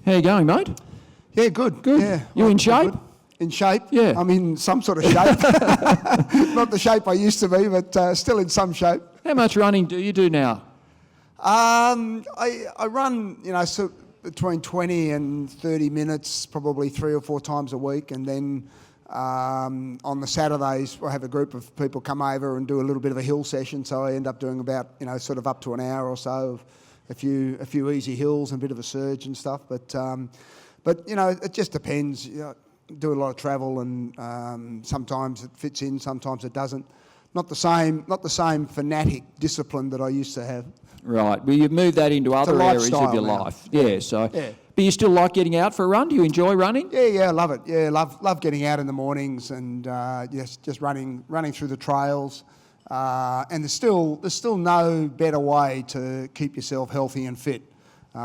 How you going, mate? Yeah, good. Good. Yeah, You in shape? good. In shape? Yeah. I'm in some sort of shape. Not the shape I used to be, but still in some shape. How much running do you do now? I run, so between 20 and 30 minutes, probably 3 or 4 times a week, and then on the Saturdays I have a group of people come over and do a little bit of a hill session. So I end up doing about, sort of up to an hour or so of a few easy hills and a bit of a surge and stuff. But it just depends. Do a lot of travel, and sometimes it fits in, sometimes it doesn't. Not the same fanatic discipline that I used to have. Right. Well, you've moved that into other areas of your life. Yeah. So. Yeah. But you still like getting out for a run? Do you enjoy running? Yeah, I love it. Yeah, love getting out in the mornings and just running through the trails. And there's still no better way to keep yourself healthy and fit,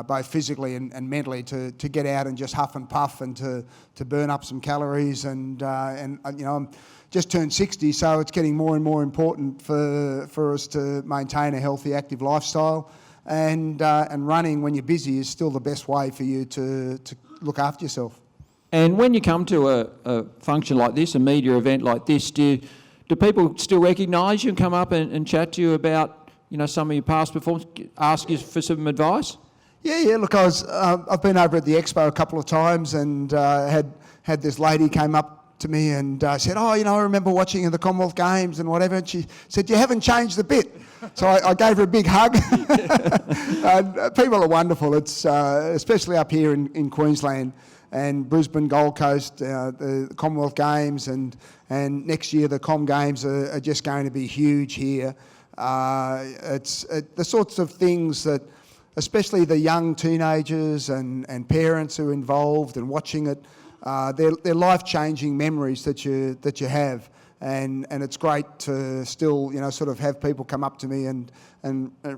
both physically and mentally, to get out and just huff and puff and to burn up some calories. And I'm just turned 60, so it's getting more and more important for us to maintain a healthy, active lifestyle. And running when you're busy is still the best way for you to look after yourself. And when you come to a function like this, a media event like this, do people still recognise you and come up and chat to you about some of your past performance, ask you for some advice? Yeah. Look, I've been over at the Expo a couple of times and had this lady came up to me and said, I remember watching the Commonwealth Games and whatever, and she said, you haven't changed a bit. So I gave her a big hug. And people are wonderful. It's especially up here in Queensland and Brisbane, Gold Coast, the Commonwealth Games, and next year the Com Games are just going to be huge here. It's the sorts of things that, especially the young teenagers and parents who are involved and watching it, they're life-changing memories that you have, and it's great to still sort of have people come up to me and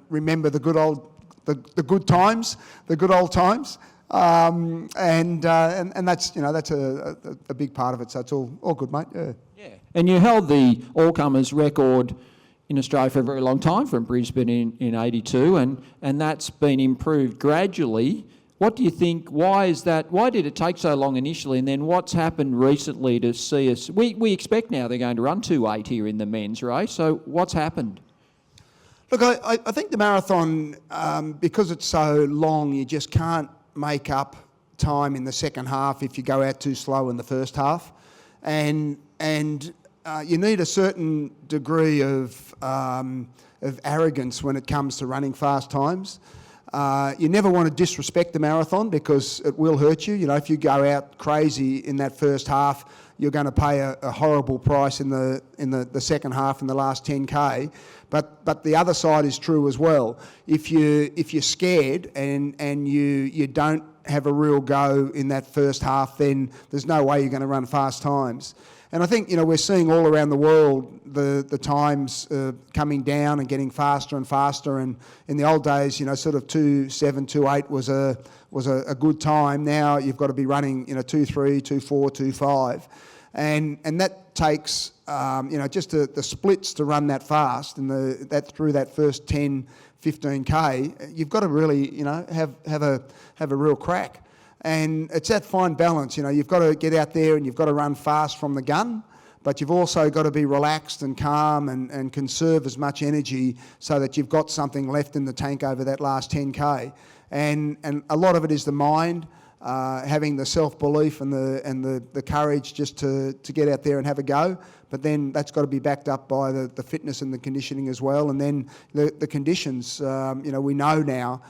remember the good old times, and that's a big part of it. So it's all good, mate. Yeah. And you held the Allcomers record in Australia for a very long time from Brisbane in 82, and that's been improved gradually. What do you think? Why is that? Why did it take so long initially? And then what's happened recently to see us? We expect now they're going to run 2:08 here in the men's race. So what's happened? Look, I think the marathon, because it's so long, you just can't make up time in the second half if you go out too slow in the first half, and you need a certain degree of arrogance when it comes to running fast times. You never want to disrespect the marathon because it will hurt you. If you go out crazy in that first half, you're going to pay a horrible price in the second half in the last 10K. But the other side is true as well. If you're scared and you don't have a real go in that first half, then there's no way you're going to run fast times. And I think we're seeing all around the world the times coming down and getting faster and faster. And in the old days, sort of 2:07, 2:08 was a good time. Now you've got to be running 2:3, 2:4, 2:5, and that takes just the splits to run that fast and that through that first 10, 15K. You've got to really have a real crack. And it's that fine balance, you've got to get out there and you've got to run fast from the gun, but you've also got to be relaxed and calm and conserve as much energy so that you've got something left in the tank over that last 10K. And a lot of it is the mind, having the self-belief and the courage just to get out there and have a go. But then that's got to be backed up by the fitness and the conditioning as well. And then the conditions, we know now,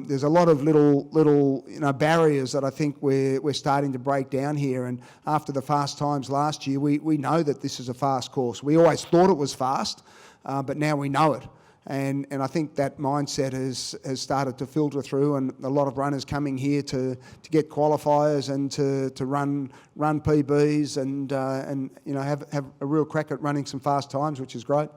there's a lot of little barriers that I think we're starting to break down here. And after the fast times last year, we know that this is a fast course. We always thought it was fast, but now we know it. And I think that mindset has started to filter through, and a lot of runners coming here to get qualifiers and to run PBs and have a real crack at running some fast times, which is great.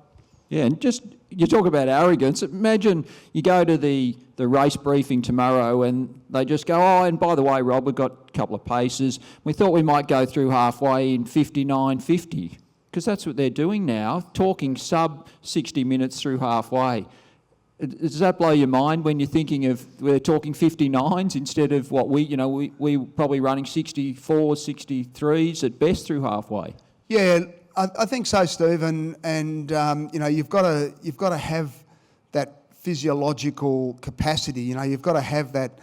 Yeah, and just, you talk about arrogance. Imagine you go to the race briefing tomorrow and they just go, and by the way, Rob, we've got a couple of paces. We thought we might go through halfway in 59.50, because that's what they're doing now, talking sub 60 minutes through halfway. Does that blow your mind when you're thinking of, we're talking 59s instead of what we probably running 64s, 63s at best through halfway? Yeah, I think so, Steve. And you've got to have that physiological capacity. You've got to have that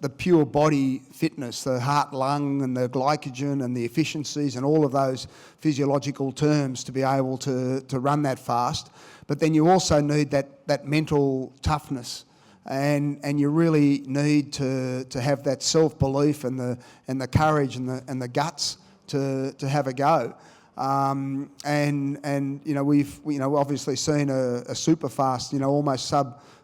the pure body fitness, the heart, lung, and the glycogen, and the efficiencies, and all of those physiological terms to be able to run that fast. But then you also need that mental toughness, and you really need to have that self-belief and the courage and the guts to have a go. We've obviously seen a super fast, almost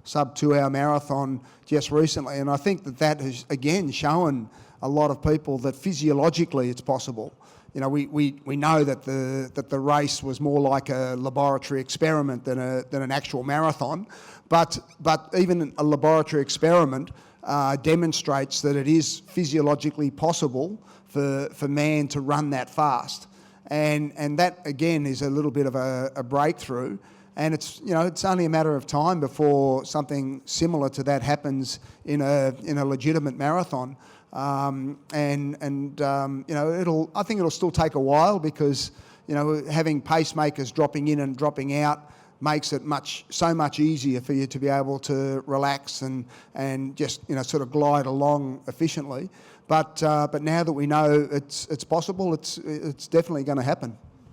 sub 2 hour marathon just recently, and I think that has again shown a lot of people that physiologically it's possible. We know that the race was more like a laboratory experiment than an actual marathon, but even a laboratory experiment demonstrates that it is physiologically possible for man to run that fast. And that again is a little bit of a breakthrough, and it's only a matter of time before something similar to that happens in a legitimate marathon. I think it'll still take a while because having pacemakers dropping in and dropping out makes it so much easier for you to be able to relax and just sort of glide along efficiently. But now that we know it's possible, it's definitely going to happen.